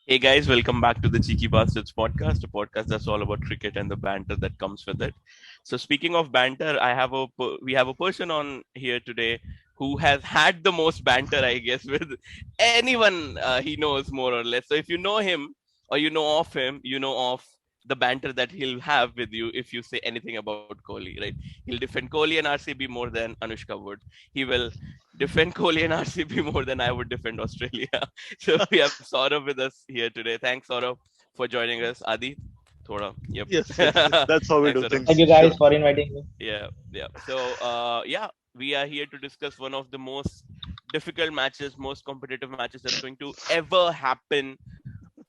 Hey guys, welcome back to the Cheeky Bastards podcast, a podcast that's all about cricket and the banter that comes with it. So speaking of banter, we have a person on here today who has had the most banter, I guess, with anyone he knows more or less. So if you know him or you know of him, you know of the banter that he'll have with you if you say anything about Kohli, right? He'll defend Kohli and RCB more than Anushka would. He will defend Kohli and RCB more than I would defend Australia. So we have Saurabh with us here today. Thanks, Saurabh, for joining us. Adi, thoda, yep. Yes. That's how we Thanks, do Saurabh. Thank things. you Sure. guys for inviting me. Yeah. So, we are here to discuss one of the most difficult matches, most competitive matches that's going to ever happen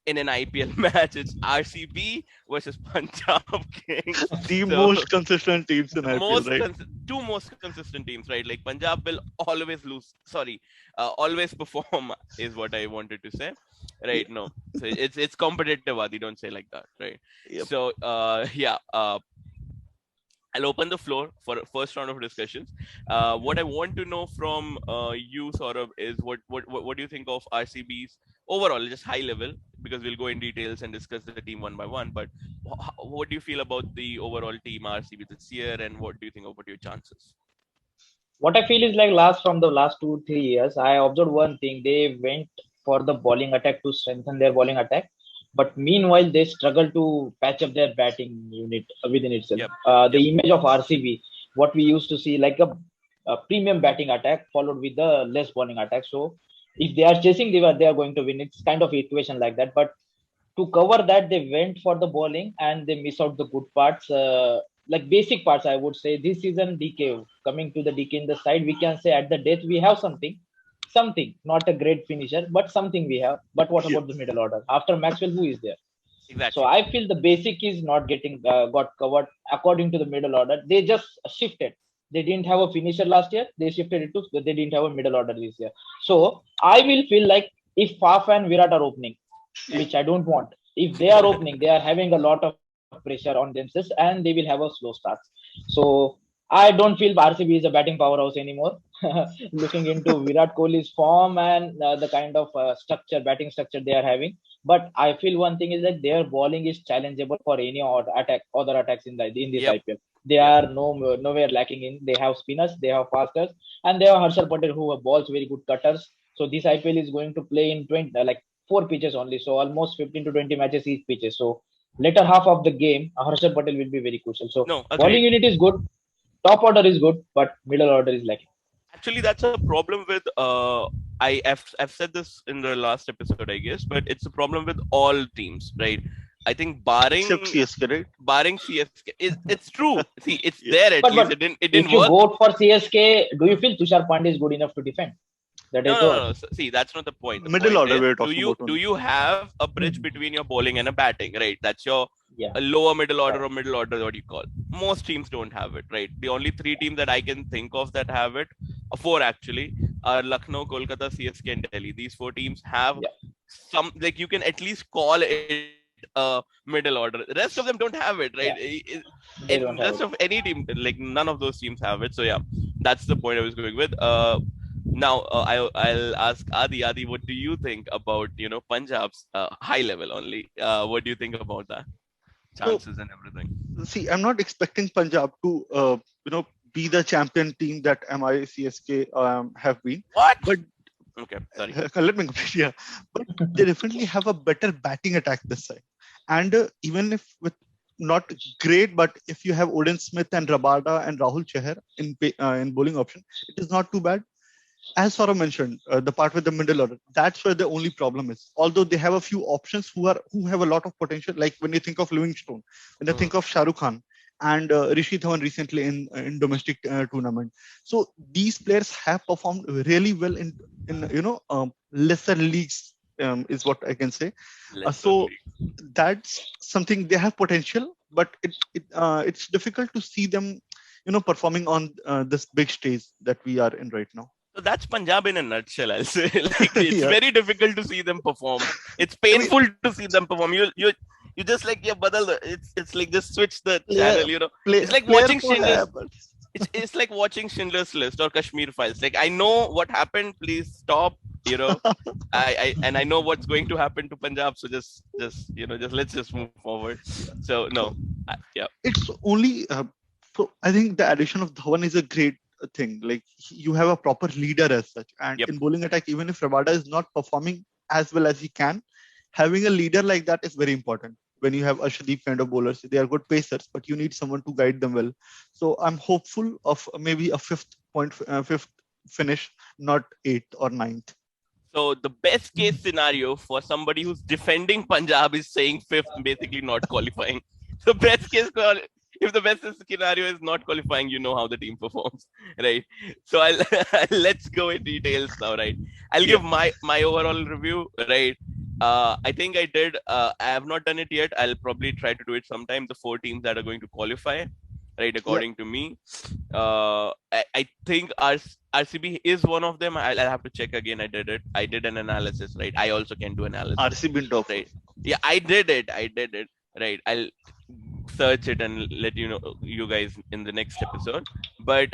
in an IPL match. It's RCB versus Punjab Kings. The So most consistent teams in the IPL, right? two most consistent teams, right? Like Punjab will always lose. Sorry, always perform is what I wanted to say. Yeah. Right? No, so it's competitive. Adi, don't say like that, right? Yep. So yeah. I'll open the floor for a first round of discussions. What I want to know from you, Saurabh, is what do you think of RCB's overall, just high level, because we'll go in details and discuss the team one by one. But what do you feel about the overall team RCB this year, and what do you think about your chances? What I feel is like from the last 2 3 years, I observed one thing. They went for the bowling attack to strengthen their bowling attack, but meanwhile they struggle to patch up their batting unit within itself. Yep, yep, The image of RCB, what we used to see like a premium batting attack followed with the less bowling attack. So if they are chasing, they are going to win. It's kind of equation like that, but to cover that they went for the bowling and they miss out the good parts, like basic parts. I would say this season DK, coming to the DK in the side, we can say at the death we have something, not a great finisher but something we have. But what Yep. about the middle order after Maxwell? Who is there? So exactly. I feel the basic is not getting got covered according to the middle order. They just shifted. They didn't have a finisher last year, they shifted it to, they didn't have a middle order this year. So I will feel like if Faf and Virat are opening, which I don't want. If they are opening, they are having a lot of pressure on themselves and they will have a slow start. So I don't feel RCB is a batting powerhouse anymore. Looking into Virat Kohli's form and the kind of batting structure they are having. But I feel one thing is that their bowling is challengeable for any other attacks in this Yep, IPL. They yep. are nowhere lacking in. They have spinners, they have fasters, and they have Harshal Patel who have balls very good cutters. So this IPL is going to play in 20 like four pitches only, so almost 15 to 20 matches each pitches. So later half of the game, Harshal Patel will be very crucial. So No, bowling agreed. unit is good, top order is good, but middle order is lacking. Actually, that's a problem with I've said this in the last episode, I guess, but it's a problem with all teams, right? I think Except CSK, right? barring CSK, it's true. See, it's Yeah. there at least. But It didn't if you work. go for CSK, do you feel Tushar Pandey is good enough to defend? That No, is no, the no, one. no. See, that's not the point. The Middle point order is, we're do talking you about do only. you have a bridge Mhm. between your bowling and a batting, right? That's your Yeah, a lower middle order right. or middle order, what you call. Most teams don't have it, right? The only three teams that I can think of that have it, four actually, are Lucknow, Kolkata, CSK, and Delhi. These four teams have Yeah, some, like, you can at least call it a middle order. The rest of them don't have it, right? yeah. They And don't rest have of it. any team, like none of those teams have it. So yeah, that's the point I was going with. Now I'll ask Adi. Adi, what do you think about Punjab's high level only? What do you think about that? So Chances and everything. see, I'm not expecting Punjab to be the champion team that MICSK have been, What? but Okay, sorry. let me complete. Yeah, but they definitely have a better batting attack this side, and even if with not great, but if you have Odin Smith and Rabada and Rahul Chahar in bowling option, it is not too bad. As Saurabh mentioned, the part with the middle order, that's where the only problem is. Although they have a few options who have a lot of potential, like when you think of Livingstone, when you Mhm. think of Shah Rukh Khan and Rishi Dhawan recently in domestic tournament. So these players have performed really well in lesser leagues, is what I can say. Lesser So league. that's something they have potential, but it's difficult to see them performing on this big stage that we are in right now. So that's Punjab in a nutshell. I'll say, like, it's Yeah, very difficult to see them perform. It's I mean, painful to see them perform. You just like, yeah, badal. It's like just switch the player channel. play, It's like player watching for strangers. habits. it's like watching Schindler's List or Kashmir Files. Like, I know what happened. Please stop. You know, I know what's going to happen to Punjab. So just let's just move forward. So no, So yeah, it's only. So I think the addition of Dhawan is a great thing. Like you have a proper leader as such, and Yep. in bowling attack, even if Rabada is not performing as well as he can, having a leader like that is very important. When you have Arshdeep kind of bowlers, they are good pacers, but you need someone to guide them well. So I'm hopeful of maybe a fifth finish, not eighth or ninth. So the best case scenario for somebody who's defending Punjab is saying fifth, basically not qualifying. The best case, if the best scenario is not qualifying, you know how the team performs, right? So I'll let's go in details now, right? I'll give my overall review, right? I think I did. I have not done it yet. I'll probably try to do it sometime. The 4 teams that are going to qualify, right? According to me, I think RCB is one of them. I'll have to check again. I did it. I did an analysis, right? I also can do analysis, RCB in top. right? Yeah, I did it. Right. I'll search it and let you guys in the next episode. But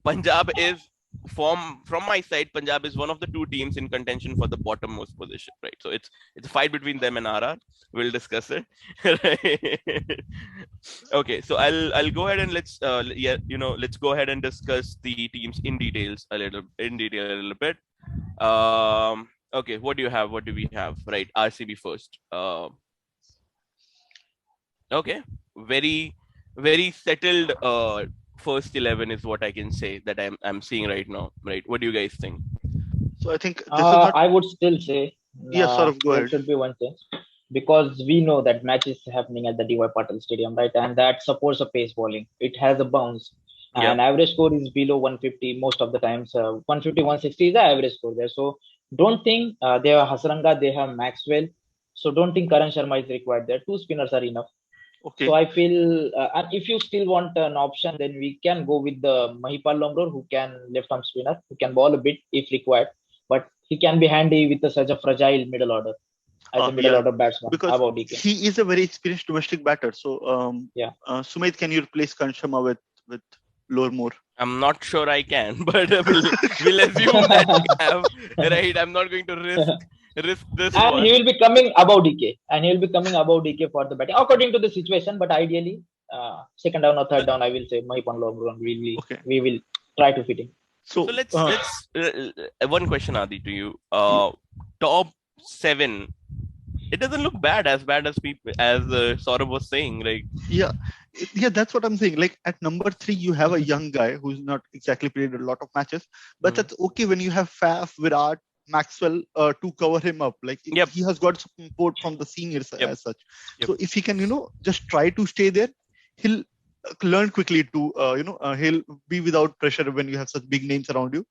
Punjab is from my side. Punjab is one of the 2 teams in contention for the bottommost position, right? So it's a fight between them and RR. We'll discuss it. Right? Okay, so I'll go ahead and let's go ahead and discuss the teams in detail a little bit. Okay, what do you have? What do we have? Right, RCB first. Okay, very very settled first 11 is what I can say that I'm seeing right now. Right, what do you guys think? So I think this is not. I would still say Yeah, sort of. Go there ahead. should be one change because we know that match is happening at the DY Patil Stadium, right? And that supports a pace bowling. It has a bounce. Yeah, And average score is below 150 most of the times. 150, 160 is the average score there. So don't think they have Hasranga, they have Maxwell. So don't think Karan Sharma is required there. 2 spinners are enough. So Okay. I feel, and if you still want an option, then we can go with the Mahipal Lomror, who can left arm spinner, who can bowl a bit if required, but he can be handy with such a fragile middle order as a middle Yeah, order batsman. because About DK, he is a very experienced domestic batter. So, yeah. Sumit, can you replace Karan Sharma with Lormore? I'm not sure I can, but we'll assume that you have. Right, I'm not going to risk this And one. he will be coming above DK, and he will be coming above DK for the batting according to the situation. But ideally, second down or third down, I will say Mahipal Lomror. Okay. We will try to fit him. So So, let's one question, Adi, to you. Top 7. It doesn't look bad as people as Saurabh was saying. Like, yeah, that's what I'm saying. Like at number 3, you have a young guy who's not exactly played a lot of matches, but that's okay when you have Faf, Virat, Maxwell to cover him up. Like Yep. he has got support from the seniors Yep. as such. Yep. So if he can, just try to stay there, he'll learn quickly to, he'll be without pressure when you have such big names around you,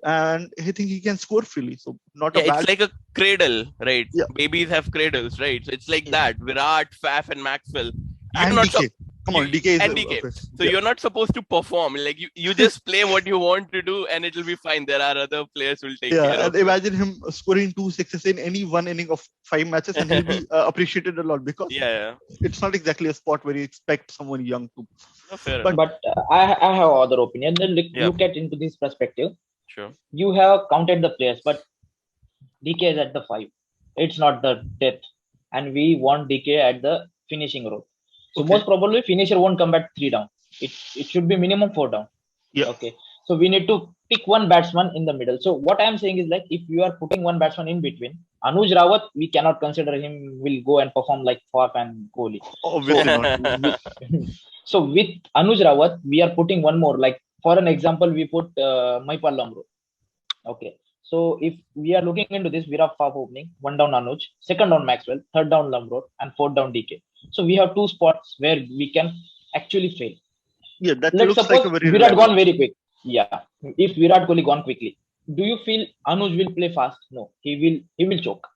and I think he can score freely. So not a bad. it's like a cradle, right? Yeah. Babies have cradles, right? So it's like that. Virat, Faf, and Maxwell. You're And not DK. Come on, DK is and DK. okay. So you're not supposed to perform. Like you just play what you want to do, and it'll be fine. There are other players who will take care Yeah, of and it. imagine him scoring 2 sixes in any one inning of 5 matches, and he'll be appreciated a lot because Yeah. it's not exactly a spot where you expect someone young to. No, fair But- enough. But I have other opinion. Then look at into this perspective. Sure. You have counted the players, but DK is at the 5. It's not the depth, and we want DK at the finishing role. So Okay. most probably finisher won't come back 3 down. It should be minimum 4 down. Yeah. Okay. So we need to pick one batsman in the middle. So what I am saying is like if you are putting one batsman in between, Anuj Rawat, we cannot consider him will go and perform like Faf and Kohli. Obviously not. So with Anuj Rawat, we are putting one more. Like for an example, we put Mahipal Lomror. Okay. So if we are looking into this, we have Faf opening, 1 down Anuj, 2nd down Maxwell, 3rd down Lomror, and 4th down DK. So we have 2 spots where we can actually fail. Yeah, that Let's looks suppose like a very Virat reliable. gone very quick. Yeah. If Virat Kohli gone quickly, do you feel Anuj will play fast? No, he will choke.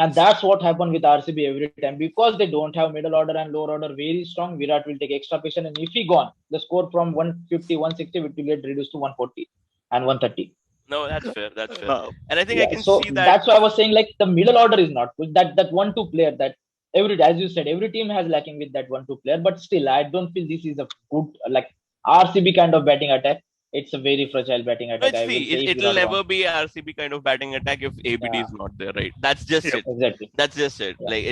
And that's what happened with RCB every time because they don't have middle order and lower order very strong. Virat will take extra patient, and if he gone, the score from 150, 160 will get reduced to 140 and 130. No, that's fair. That's fair. And I think I can so see that. That's why I was saying like the middle order is not good. That 1-2 player that as you said, every team has lacking with that 1-2 player. But still, I don't feel this is a good like RCB kind of batting attack. It's a very fragile batting attack. But I will see, say if it'll Virat never wants. be RCB kind of batting attack if ABD Yeah, is not there, right? That's just Yep. it. exactly. That's just it. Yeah. Like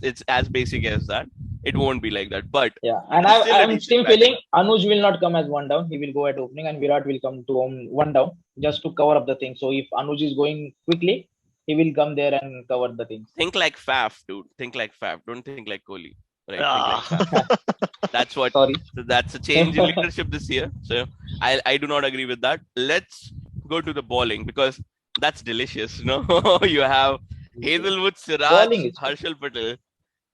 it's as basic as that. It won't be like that, but Yeah, and it's still a I'm decent still batting. feeling Anuj will not come as one down. He will go at opening, and Virat will come to one down just to cover up the thing. So if Anuj is going quickly, he will come there and cover the things. Think like Faf, dude. Think like Faf. Don't think like Kohli. Right? Think like Ah. Faf. That's what. Sorry. So that's a change in leadership this year. So I do not agree with that. Let's go to the bowling because that's delicious. No, you have Hazelwood, Siraj, Bowling is good. Harshal Patel.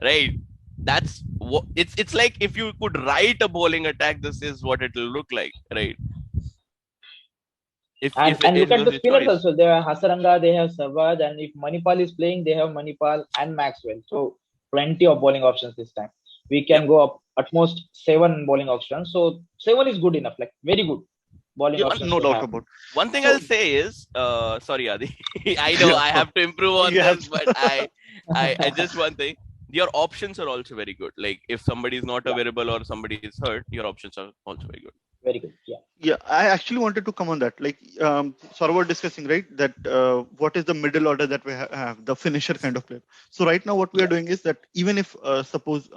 Right. That's what it's like. If you could write a bowling attack, this is what it will look like. Right. If And if it, look it at was the your spinners choice. also. They have Hasaranga, they have Savage, and if Manipal is playing, they have Manipal and Maxwell. So plenty of bowling options this time. We Yep. can go up at most 7 bowling options. So 7 is good enough, like very good bowling Yep. options No to doubt have. about. One thing So I'll say is, sorry, Adi. I know yeah, I have to improve on you have this, but I just one thing. Your options are also very good. Like if somebody is not Yeah, available or somebody is hurt, your options are also very good. very good. Yeah. yeah. I actually wanted to come on that. Like, sort of we're discussing, right? That what is the middle order that we have, the finisher kind of player. So right now, what we are Yeah. doing is that even if suppose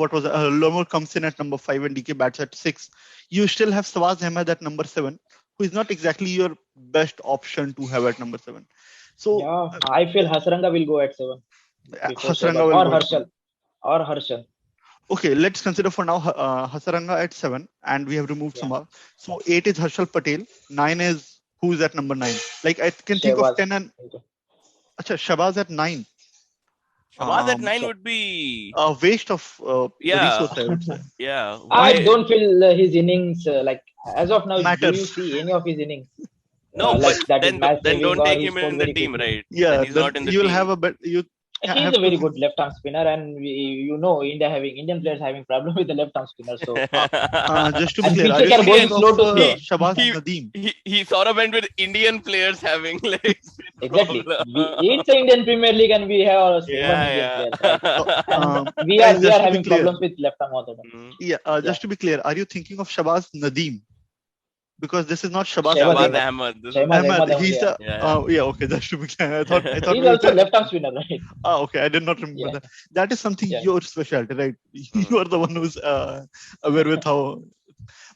what was Lomo comes in at number 5 and DK bats at 6, you still have Sawaz Ahmed at number 7, who is not exactly your best option to have at number 7. So Yeah. I feel Hasaranga will go at 7 before Hasranga Shehbaz will or go at 7. Harshal or Harshal. Okay, let's consider for now Hasaranga at 7, and we have removed Yeah. Samba. So 8 is Harshal Patel, 9 is who's at number 9. Like I can think of Shehbaz. 10 and Acha, Shabazz at 9. Shabazz at Um, 9 would be a waste of yeah, resource, I would say. yeah. I Why? don't feel his innings like as of now. Do you Matters. see any of his innings No, but like that is then match then saving don't or take he him in scored the very team, quickly? right? Then Yeah, he's then not in the you'll team. have a bet. You He have is a to very think. good left arm spinner, and Indian players having problem with the left arm spinner. So Just to be and clear, are pitches you are going thinking Indian. of slow to slow. Shabazz he Nadeem? he sort of went with Indian players having like Exactly. problem. It's the Indian Premier League, and we have 7 Indian Yeah, players, right? So, And guys, we just are to be having clear, problems with left arm orthodox. yeah. yeah, Yeah, just to be clear, are you thinking of Shabazz Nadeem? Because this is not Shabazz Shehbaz Shabazz Nadeem. Ahmed. Ahmed. This is Shehbaz Ahmed, Ahmed only. he's Yeah. the yeah. yeah. Okay, just to be clear, I thought He's we were also left arm spinner, right? okay, I did not remember Yeah, that. That is something yeah, your specialty, right? Mm. You are the one who's aware with how.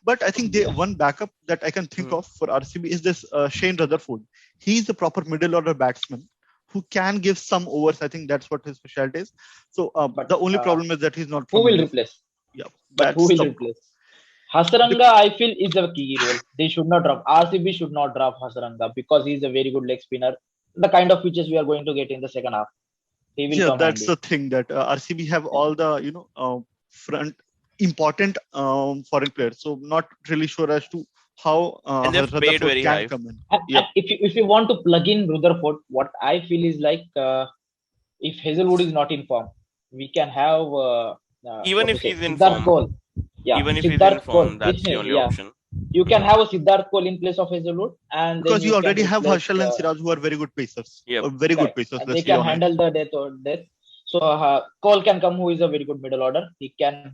But I think yeah. one backup that I can think Mm. of for RCB is this Shane Rutherford. He's a proper middle order batsman who can give some overs. I think that's what his specialty is. So But the only problem is that he's not who from will India. replace? Yeah, But who that's will the replace? Hasaranga, I feel, is a key role. They should not drop. RCB should not drop Hasaranga because he's a very good leg spinner. The kind of pitches we are going to get in the second half, he will yeah, come that's the handy. thing that RCB have Yeah. all the front important foreign players. So not really sure as to how And they've paid Rutherford very can high. come in. And Yeah, if you want to plug in Rutherford, what I feel is like if Hazelwood is not in form, we can have Even what to if say he's in Siddharth form. Cole. Yeah, Even if he's in Siddharth Cole. form, that's the only Yeah, option. you can have a Siddharth Cole in place of Hazelwood, and then because you you can already have replace. Harshal and Siraj who are very good pacers, Yep. very good Correct. pacers. And Let's they be can honest. handle the death. So Cole can come, who is a very good middle order. He can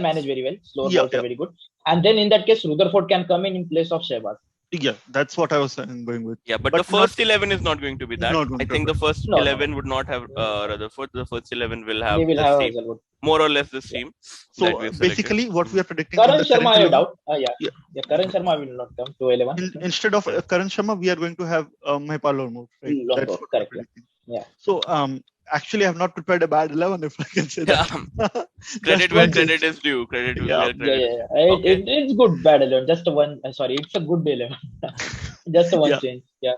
manage very well. Slower Yeah, balls are yeah, very good. And then in that case, Rutherford can come in place of Shehbaz. yeah. That's what I was going with. Yeah, but But the first 11 is not going to be that. not going I to think be. the first No, no, 11 no. would not have Rutherford. The first 11 will They have will the have same, Hazelwood. more or less the Yeah. same that So we've selected. basically, what we are predicting in Karan the Sharma, current I 11, doubt. Yeah. yeah, Yeah, Karan Sharma will not come to 11. instead of Yeah. Karan Sharma, we are going to have Mahipal Ormo, right? That's Longo, what we are correct. Yeah. predicting. Yeah. So actually, I have not prepared a bad 11, if I can say that. Credit Just where one credit change. is due. Credit Yeah. where Yeah, credit is yeah, due. yeah. Okay. It's good, bad 11. Just a one. Sorry, it's a good 11. Just a one Yeah. change. Yeah.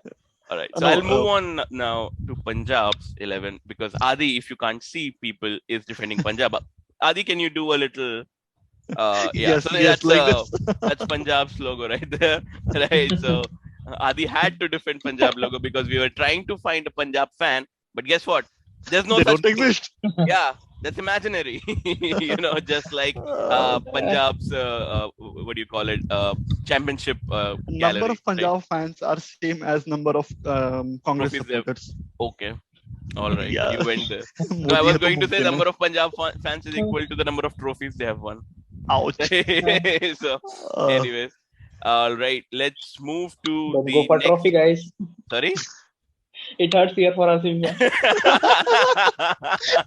All right. So No, I'll move on now to Punjab's 11 because Adi, if you can't see people, is defending Punjab. Adi, can you do a little? Yeah. yes, So yes, like this. that's Punjab's logo right there. Right. So Adi had to defend Punjab logo because we were trying to find a Punjab fan, but guess what? There's no They such don't thing. exist. Yeah, that's imaginary. Just like Punjab's what do you call it? Championship Number gallery. of Punjab fans are same as number of Congress Trophies they have. supporters. Okay. All right. Yeah. You went there. No, I Modi was hai to going to say mumkin hai. number of Punjab fans is equal to the number of trophies they have won. Ouch. So, Uh, anyways, all right, let's move to Don't the go for next. trophy, guys. Sorry. It hurts here for RCB fans.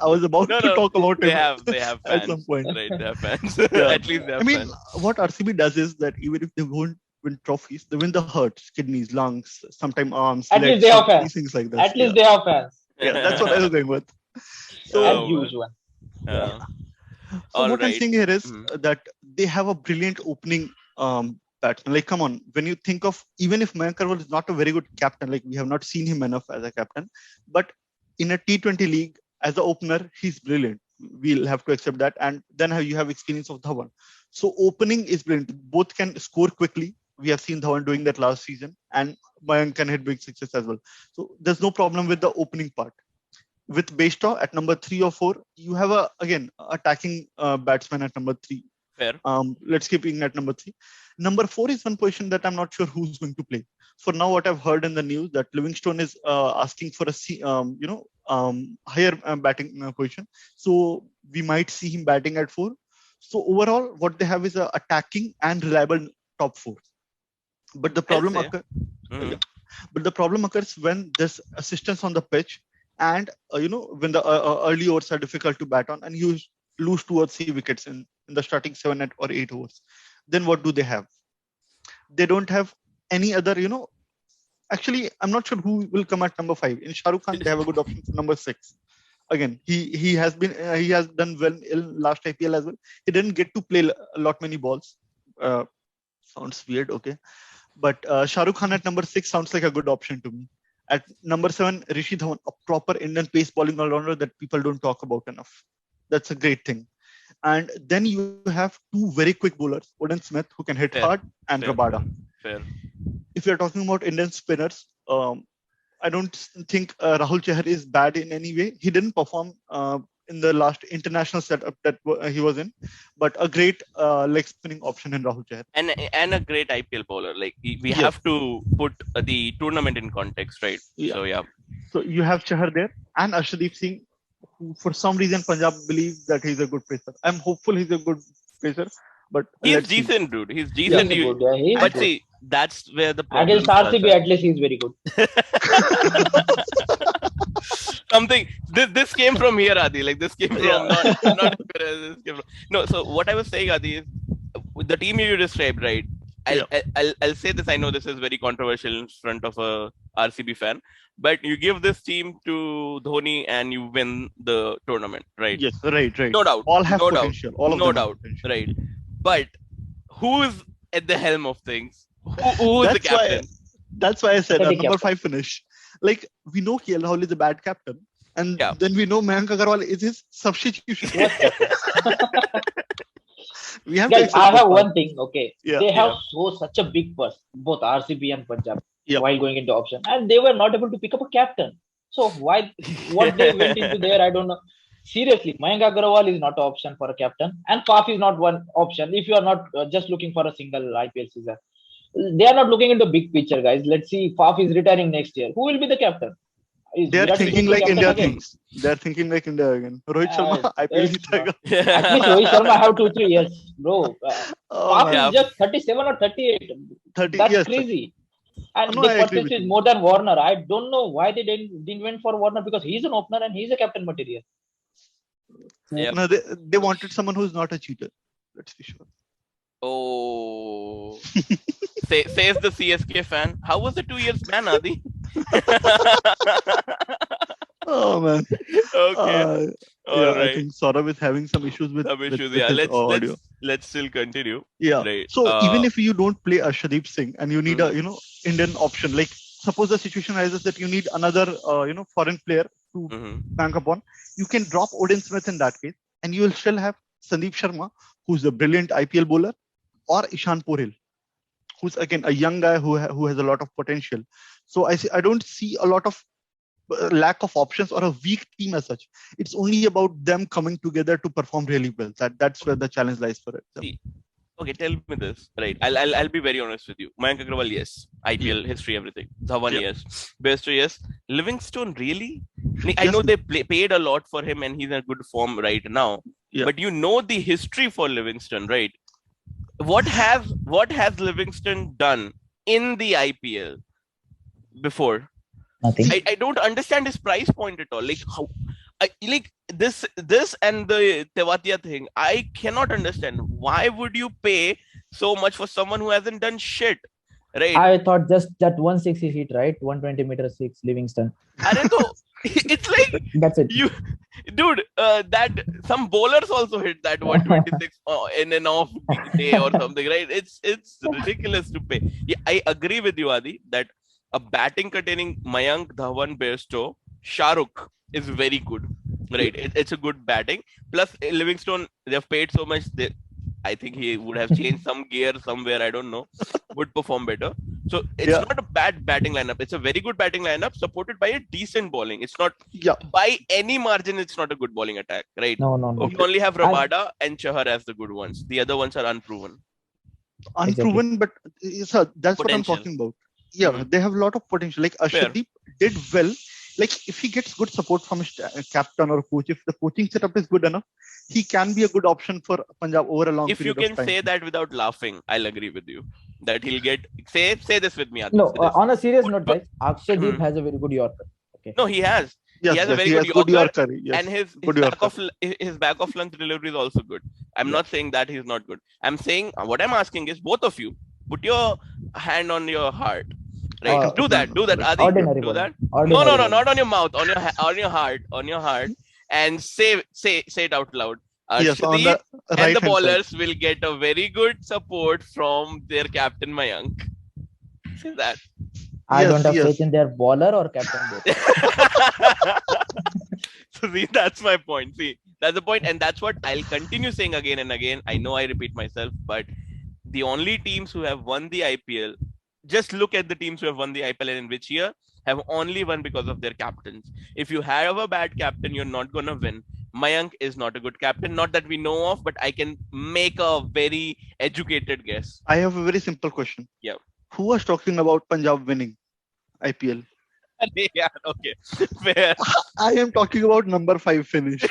I was about No, to no, talk about they him have at some fans, point. right? They have fans. Yeah. At least they I have mean, fans. what RCB does is that even if they won't win trophies, they win the hearts, kidneys, lungs, sometimes arms, At least legs, they have these fans. things like this. At Yeah. least they have fans. Yeah, that's what I was going with. And So, Oh, huge one. Yeah. uh, so all what I'm right. saying here is Mhm. that they have a brilliant opening batsman. Like, come on, when you think of, even if Mayank Agarwal is not a very good captain, like we have not seen him enough as a captain, but in a T20 league as an opener, he's brilliant. We'll have to accept that. And then you have experience of Dhawan. So opening is brilliant. Both can score quickly. We have seen Dhawan doing that last season, and Mayank can hit big sixes as well. So there's no problem with the opening part. With Bairstow at number 3 or 4, you have a again attacking batsman at number 3. Fair. Let's keep it at number 3. Number 4 is one position that I'm not sure who's going to play. For now, what I've heard in the news that Livingstone is asking for higher batting position, so we might see him batting at 4. So overall, what they have is a attacking and reliable top 4. But the problem say. occurs. Mhm. But the problem occurs when there's assistance on the pitch, and when the early overs are difficult to bat on, and you lose 2 or 3 wickets in the starting 7 or 8 overs. Then what do they have? They don't have any other. Actually, I'm not sure who will come at number 5. In Shah Rukh Khan, they have a good option for number 6. Again, he has done well in last IPL as well. He didn't get to play a lot many balls. Sounds weird, okay. But Shah Rukh Khan at number 6 sounds like a good option to me. At number 7, Rishi Dhawan, a proper Indian pace bowling all-rounder that people don't talk about enough. That's a great thing. And then you have 2 very quick bowlers, Oden Smith, who can hit Fair. hard, and Fair. Rabada. Fair. If you're talking about Indian spinners, I don't think Rahul Chahar is bad in any way. He didn't perform in the last international setup that he was in, but a great leg spinning option in Rahul Chahar. And a great IPL bowler. Like we Yes. have to put the tournament in context, right? Yeah. So yeah. So you have Chahar there and Arshdeep Singh, who for some reason Punjab believes that he's a good pacer. I'm hopeful he's a good pacer, but He's let's see. decent, dude. He's decent. He's good. Yeah, he's But good. see, that's where the problem Against RCB, at least he's very good. Something this came from here, Adi. Like this came from not this came from, no. So what I was saying, Adi, is with the team you described, right? I'll say this. I know this is very controversial in front of a RCB fan, but you give this team to Dhoni and you win the tournament, right? Yes, right. No doubt. All have no potential. Doubt. All of no them doubt. have potential. Right. But who is at the helm of things? Who is the captain? That's why I said Pathetic number captain. 5 finish. Like, we know KL Rahul is a bad captain, and Yeah. then we know Mayank Agarwal is his substitution. We have to Guys, accept I that have part. one thing. Okay, Yeah. they have such a big purse, both RCB and Punjab, Yep. while going into option, and they were not able to pick up a captain. So why? What they went into there, I don't know. Seriously, Mayank Agarwal is not an option for a captain, and Faf is not one option if you are not just looking for a single IPL season. They are not looking into big picture, guys. Let's see. Faf is retiring next year. Who will be the captain? Is They are Virat thinking Kohli like captain India again? thinks. They are thinking like India again. Rohit Sharma, IPL it's जीतेगा. At least Rohit Sharma have 2-3 years, bro. Oh, Faf man. Yeah. is just 37 or 38. 30 That's yes. crazy. And No, the I agree purchase with is you. more than Warner. I don't know why they didn't went for Warner, because he's an opener and he's a captain material. Yep. No, they wanted someone who's not a cheater. Let's be sure. Oh. Says the CSK fan. How was the 2 years ban, Adi? Oh man. Okay. All Yeah, right. I think Saurabh is having some issues with Some issues. with Yeah. his audio. Let's still continue. Yeah. Right. So even if you don't play Arshdeep Singh and you need a Indian option, like suppose the situation arises that you need another foreign player to bank upon, you can drop Oden Smith in that case, and you will still have Sandeep Sharma, who's a brilliant IPL bowler, or Ishan Poril, who's again a young guy who has a lot of potential. So I don't see a lot of lack of options or a weak team as such. It's only about them coming together to perform really well. That's where the challenge lies for it. See, okay, tell me this. Right. I'll be very honest with you. Mayank Agarwal, yes. IPL history, everything. Dhawan, yes. Bairstow, yes. Livingstone, really? I know they paid a lot for him and he's in a good form right now. Yeah. but you know the history for Livingston, right? What has Livingston done in the IPL before? Nothing. I don't understand his price point at all. Like how like this and the Tewatia thing, I cannot understand. Why would you pay so much for someone who hasn't done shit? Right? I thought just that 160 hit, right? 120-meter six, Livingston. It's like That's it. you, dude. That some bowlers also hit that 126 in an off day or something, right? It's ridiculous to pay. Yeah, I agree with you, Adi, that a batting containing Mayank, Dhawan, Bairstow, Shahrukh is very good, right? It's a good batting. Plus Livingstone, they've paid so much. I think he would have changed some gear somewhere. I don't know. Would perform better. So it's Yeah. not a bad batting lineup. It's a very good batting lineup supported by a decent bowling. It's not Yeah. by any margin. It's not a good bowling attack, right? No. You only have Rabada and Chahar as the good ones. The other ones are unproven. Unproven, but sir, that's what I'm Potential. talking about. Yeah, Mhm. they have a lot of potential. Like Ashdeep did well. Like if he gets good support from his captain or coach, if the coaching setup is good enough, he can be a good option for Punjab over a long If you period can of time. say that without laughing, I'll agree with you. That he'll get say this with me, Adi. No, Say this. on a serious note, But- guys, Akshadeep has a very good Yorker. Okay. No, he has. Yes, he has a very he good has good Yorker, Yorker. Yes, and his good back Yorker. his back of length delivery is also good. I'm Yeah. not saying that he's not good. I'm saying what I'm asking is both of you put your hand on your heart. Right, do that, Adi. Ordinary Do bowling. that. Ordinary No, bowling. not on your mouth, on your heart, and say it out loud. Yes, on Arshdeep the and right the hand side. bowlers will get a very good support from their captain Mayank. Say that. I Yes, don't have yes. faith in their bowler or captain both. So see, that's my point. See, that's the point, and that's what I'll continue saying again and again. I know I repeat myself, but the only teams who have won the IPL, just look at the teams who have won the IPL and in which year, have only won because of their captains. If you have a bad captain, you're not gonna win. Mayank is not a good captain, not that we know of, but I can make a very educated guess. I have a very simple question. Yeah. Who was talking about Punjab winning IPL? Yeah, okay, fair. I am talking about number 5 finish.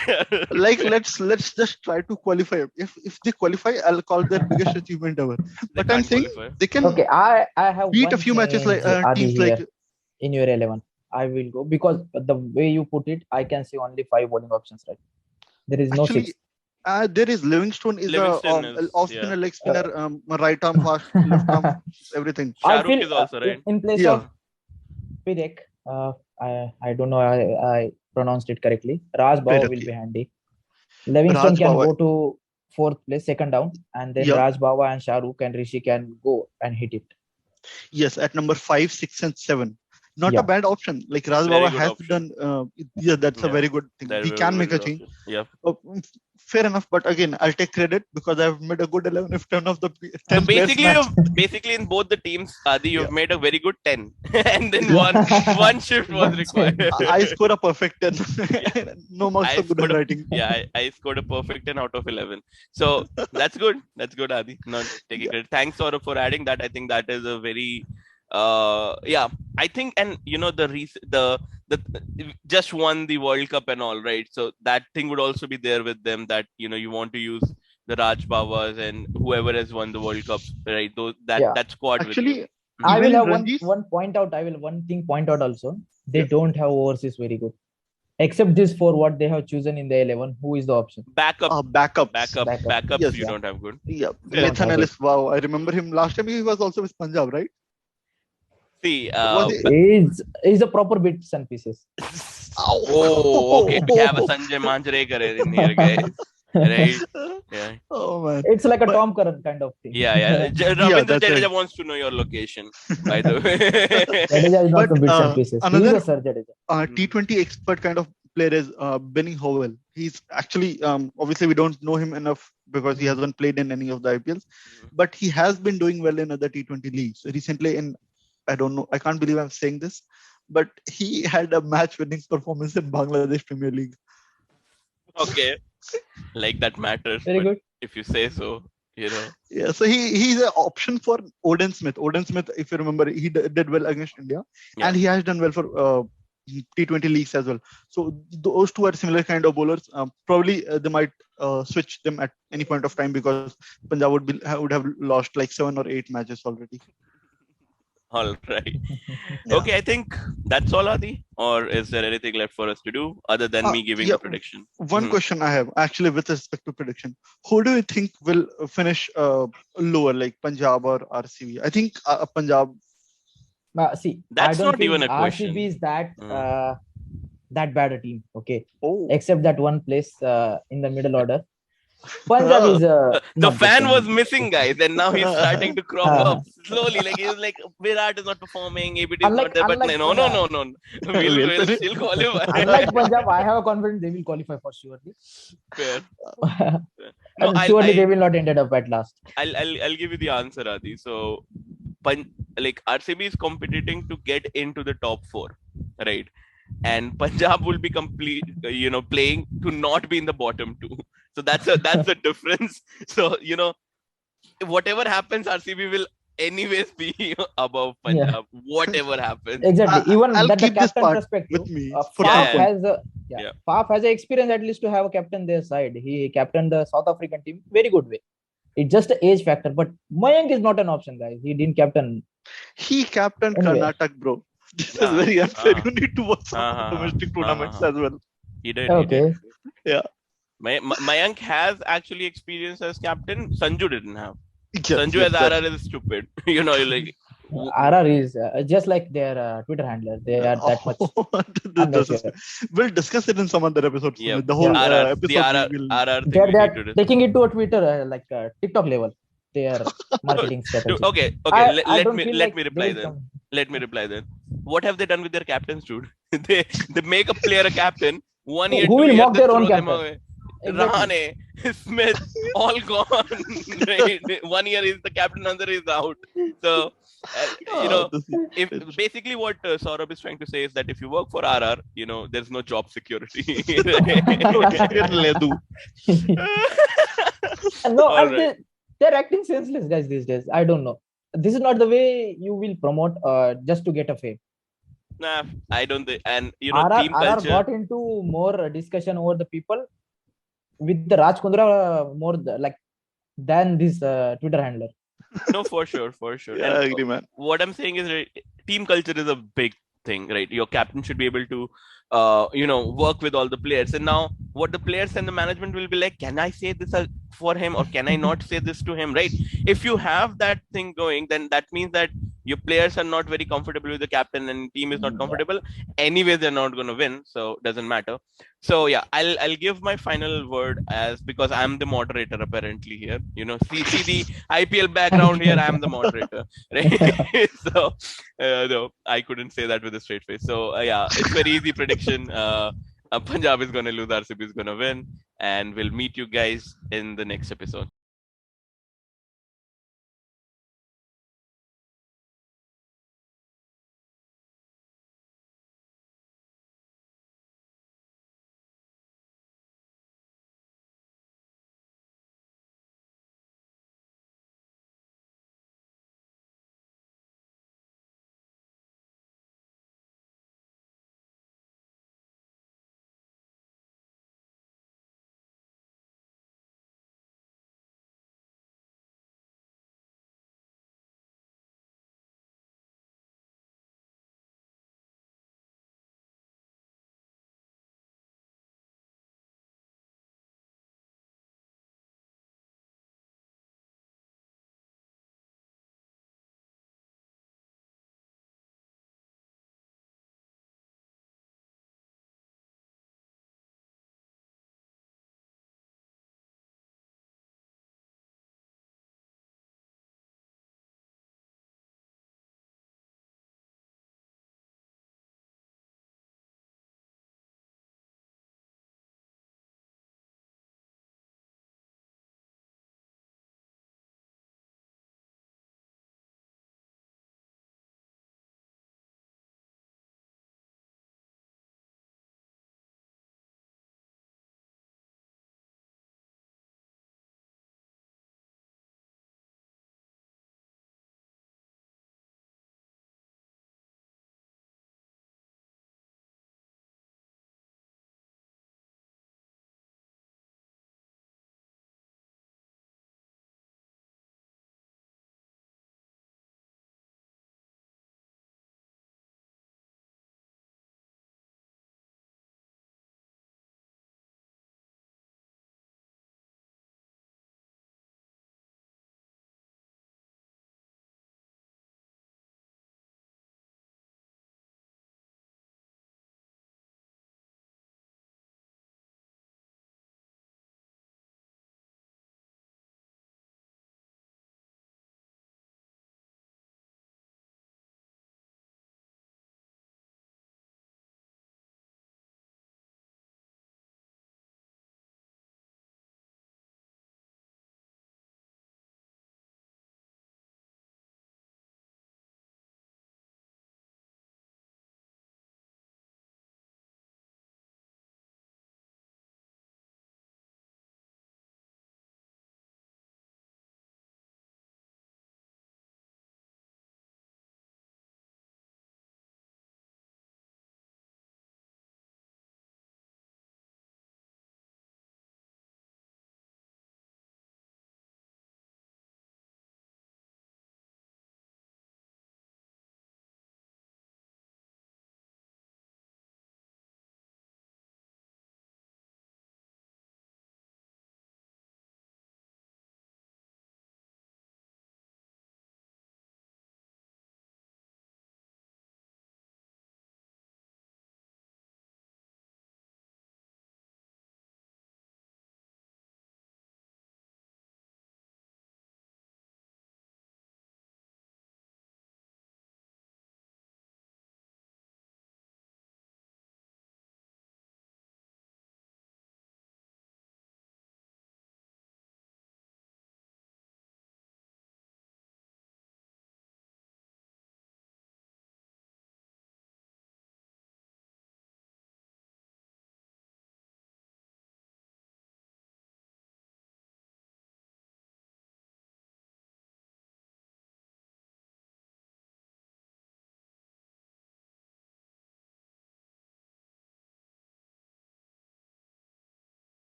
Like let's just try to qualify. If they qualify, I'll call their biggest achievement ever. They But I'm can't saying qualify. they can Okay, I have beat one a few matches like change, Adi, teams here like in your 11. I will go because the way you put it, I can see only 5 bowling options, right? There is no actually 6. there is Livingston is Livingston a is, off spinner, leg spinner, right arm fast, left arm, everything. I Shahrukh feel is also right. in place Yeah. of Pirek, I don't know I pronounced it correctly. Raj Bawa Pirek, will be yeah. handy. Livingston Raj can Bawa. go to 4th place, second down, and then Yeah. Raj Bawa and Shahrukh and Rishi can go and hit it. Yes, at number 5, 6, and 7. Not Yeah. a bad option. Like Raj Very Bawa good has option. done. Yeah, that's a Yeah. very good thing. That He will can be make a very change. good option. Yeah. Fair enough, but again, I'll take credit because I've made a good 11 if 10 of the So 10 players match. basically in both the teams, Adi, you've Yeah. made a very good 10, and then one shift was One required. I score a perfect 10. No marks I for good scored a- handwriting. Yeah, I scored a perfect 10 out of 11. So that's good. That's good, Adi. Not taking Yeah. credit. Thanks, Saurabh, for adding that. I think that is a very, yeah. I think, and you know, the just won the World Cup and all, right? So that thing would also be there with them. That you want to use the Raj Bawas and whoever has won the World Cup, right? Those Yeah. that squad with you. Actually, I will even have Ranji, one point out. I will one thing point out also. They Yeah. don't have overseas very good. Except this for what they have chosen in the 11. Who is the option? Backup, backups. backups. Yes. You don't have good. Yeah, They don't Nathan have Ellis. Wow, I remember him last time. He was also with Punjab, right? See, Was he? Is a proper bits and pieces. Oh, okay. We have a Sanjay Manjrekar in here, guys. Right? Yeah. Oh man. It's like a But- Tom Curran kind of thing. Yeah. Ravindra that's Jadeja right. wants to know your location, by the way. Jadeja is not But, the bits and pieces. He another- is a Sir Jadeja. T20 expert kind of player is Benny Howell. He's actually obviously we don't know him enough because he hasn't played in any of the IPLs, but he has been doing well in other T20 leagues. Recently, I don't know, I can't believe I'm saying this, but he had a match-winning performance in Bangladesh Premier League. Okay. Like that matters. Very but good. If you say so, Yeah, so he's an option for Oden Smith. Oden Smith, if you remember, he did well against India, Yeah. and he has done well for T20 leagues as well. So those two are similar kind of bowlers. Probably they might switch them at any point of time because Punjab would have lost like 7 or 8 matches already. All right. Yeah. Okay, I think that's all, Adi. Or is there anything left for us to do other than me giving Yeah, the prediction? one question I have actually with respect to prediction: who do you think will finish lower, like Punjab or RCB? I think Punjab. See, That's I don't not think even a question. RCB is that Mm. that bad a team. Okay, Oh, except that one place in the middle order. Punjab is The not good fan team. was missing, guys, and now he's starting to crop Uh, up slowly. Like he's like, Virat is not performing, ABD is not there, but unlike no. We'll finish. still qualify. unlike Punjab, I have a confidence they will qualify for surely. Fair. No, And surely they will not ended up at last. I'll give you the answer, Adi. So, like RCB is competing to get into the top 4, right? And Punjab will be playing to not be in the bottom 2. So that's a difference. So whatever happens, RCB will anyways be above Punjab. Whatever happens. Exactly. Even I'll that the keep this captain part perspective, with me for Faf example. has Faf has a experience at least to have a captain their side. He captained the South African team very good way. It's just an age factor, but Mayank is not an option, guys. He didn't captain. He captained Anyway. Karnataka, bro. This is Ah, very unfair. ah. You need to watch some Ah, domestic tournaments as well. He did. Okay. Yeah. Mayank has actually experience as captain. Sanju didn't have. Yes, Sanju yes, as RR is stupid. Like RR is just like their Twitter handler. They are that much. We'll discuss it in some other episodes. Yeah. The whole RR, episode. the RR, we will... RR thing They we need are to discuss. taking it to a Twitter like TikTok level. Their marketing strategy. Okay. I Let don't me feel let like me they reply will then. come. Let me reply then. What have they done with their captains, dude? they make a player a captain. 1 year, Who 2 will years, mock they their own throw them captain? away. Exactly. Rahane, Smith, all gone. Right? 1 year is the captain, another is out. So, if basically what Saurabh is trying to say is that if you work for RR, there's no job security. No, All and right. they're acting senseless, guys, these days. I don't know. This is not the way you will promote just to get a fame. Nah, I don't think. And RR, team RR culture. got into more discussion over the people with the Raj Kundra more than this Twitter handler. No, for sure. Yeah, I agree, man. What I'm saying is, right, team culture is a big thing, right? Your captain should be able to, work with all the players. And now, what the players and the management will be like, can I say this for him or can I not say this to him, right? If you have that thing going, then that means that your players are not very comfortable with the captain and team is not comfortable. Anyways, they're not going to win, so doesn't matter. So yeah, I'll give my final word as because I'm the moderator apparently here. See the IPL background here. I'm the moderator, right? So no, I couldn't say that with a straight face. So yeah, it's very easy prediction. Punjab is going to lose, RCB is going to win, and we'll meet you guys in the next episode.